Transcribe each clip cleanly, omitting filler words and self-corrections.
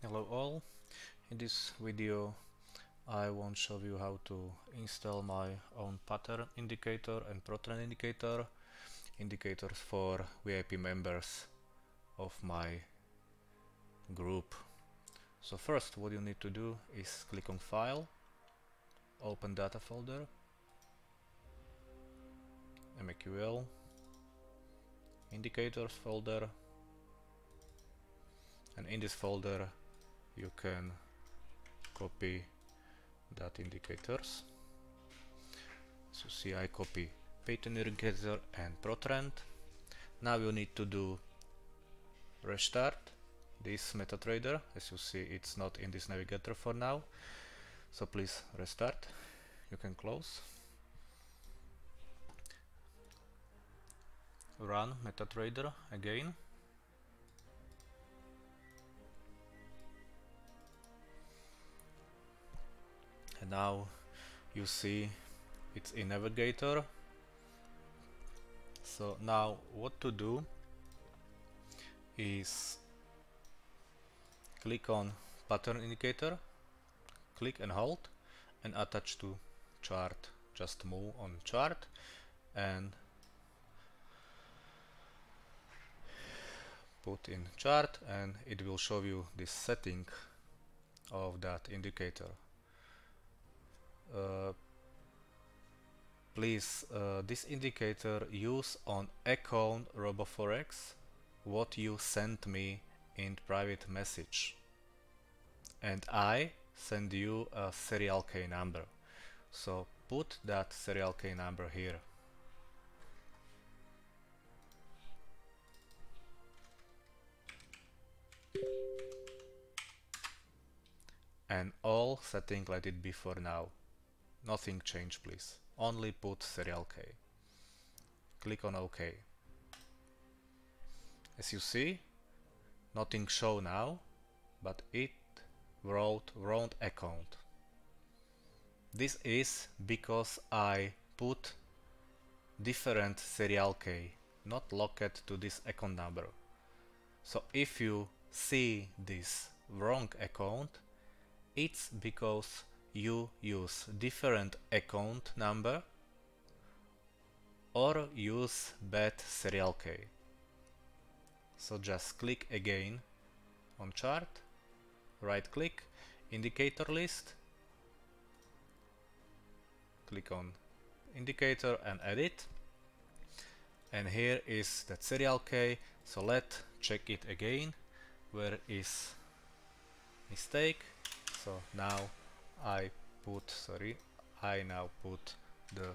Hello all, in this video I want to show you how to install my own pattern indicator and pattern indicator indicators for VIP members of my group. So first what you need to do is click on File, open Data folder, MQL, Indicators folder, and in this folder you can copy that indicators. So see, I copy pattern indicator and ProTrend. Now you need to do restart this MetaTrader. As you see, it's not in this navigator for now, so please restart. You can close, run MetaTrader again, and now you see it's in navigator. So now what to do is click on pattern indicator, click and hold, and attach to chart. Just move on chart and put in chart, and it will show you this setting of that indicator. Please, this indicator use on account RoboForex what you sent me in private message, and I send you a serial K number, so put that serial K number here. And all setting let it be for now, nothing change please, only put serial K. Click on OK. As you see, nothing show now, but it wrote wrong account. This is because I put different serial K, not locked to this account number. So if you see this wrong account, it's because you use different account number or use bad serial K. So just click again on chart, right click, indicator list, click on indicator and edit, and here is that serial K. So let's check it again, where is mistake. So now I now put the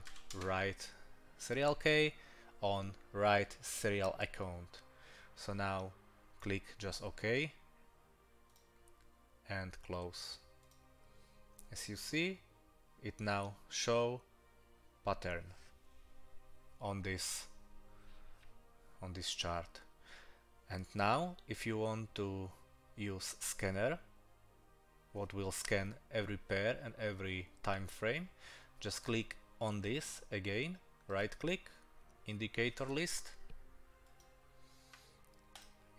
right serial K on right serial account. So now click just OK and close. As you see, it now show pattern on this chart. And now if you want to use scanner, what will scan every pair and every time frame, just click on this again, right click, indicator list,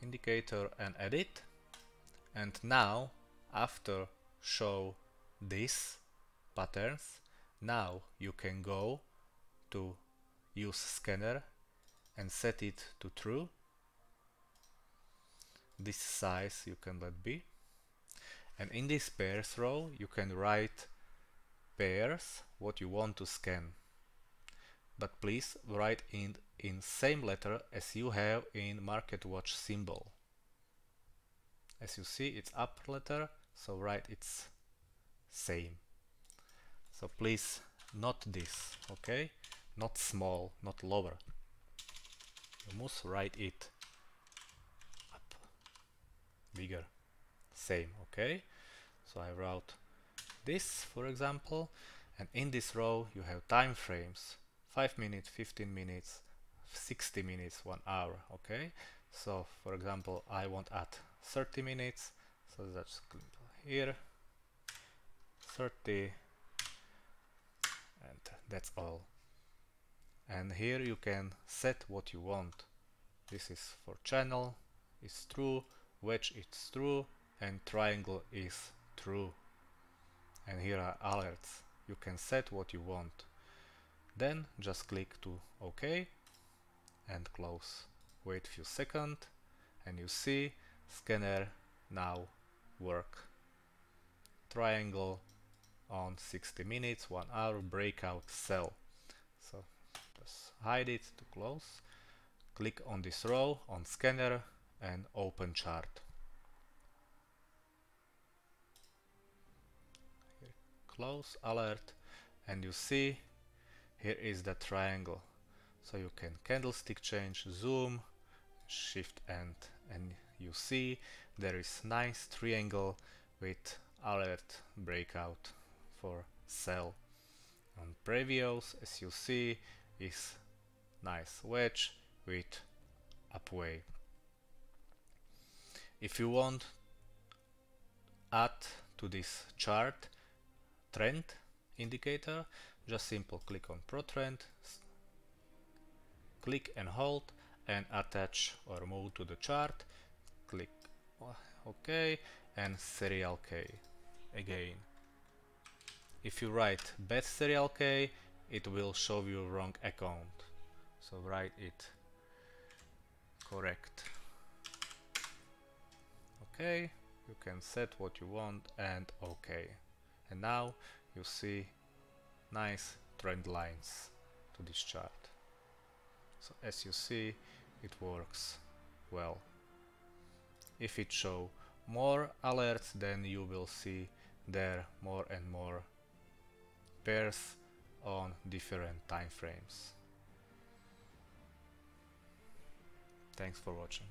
indicator and edit. And now after show these patterns, now you can go to use scanner and set it to true. This size you can let be, and in this pairs row you can write pairs what you want to scan, but please write in same letter as you have in market watch symbol. As you see, it's upper letter, so write it's same. So please, not this, okay, not small, not lower, you must write it up, bigger, same. Okay, so I wrote this for example, and in this row you have time frames: 5 minutes, 15 minutes, 60 minutes, 1 hour. Okay, so for example I want at 30 minutes, so that's here 30, and that's all. And here you can set what you want. This is for channel, it's true, wedge it's true, and triangle is true. And here are alerts. You can set what you want. Then just click to OK and close. Wait few seconds and you see scanner now work. Triangle on 60 minutes, 1 hour, breakout, sell. So just hide it to close. Click on this row on scanner and open chart. Here, close alert and you see here is the triangle. So you can candlestick change, zoom, shift and you see there is nice triangle with alert breakout for sell. On previous, as you see, is nice wedge with upway. If you want add to this chart trend indicator, just simple click on Pro Trend, click and hold and attach or move to the chart, click OK and serial K again. If you write bad serial K, it will show you wrong account, so write it correct. OK, you can set what you want and OK. And now you see nice trend lines to this chart. So as you see, it works well. If it show more alerts, then you will see there more and more pairs on different time frames. Thanks for watching.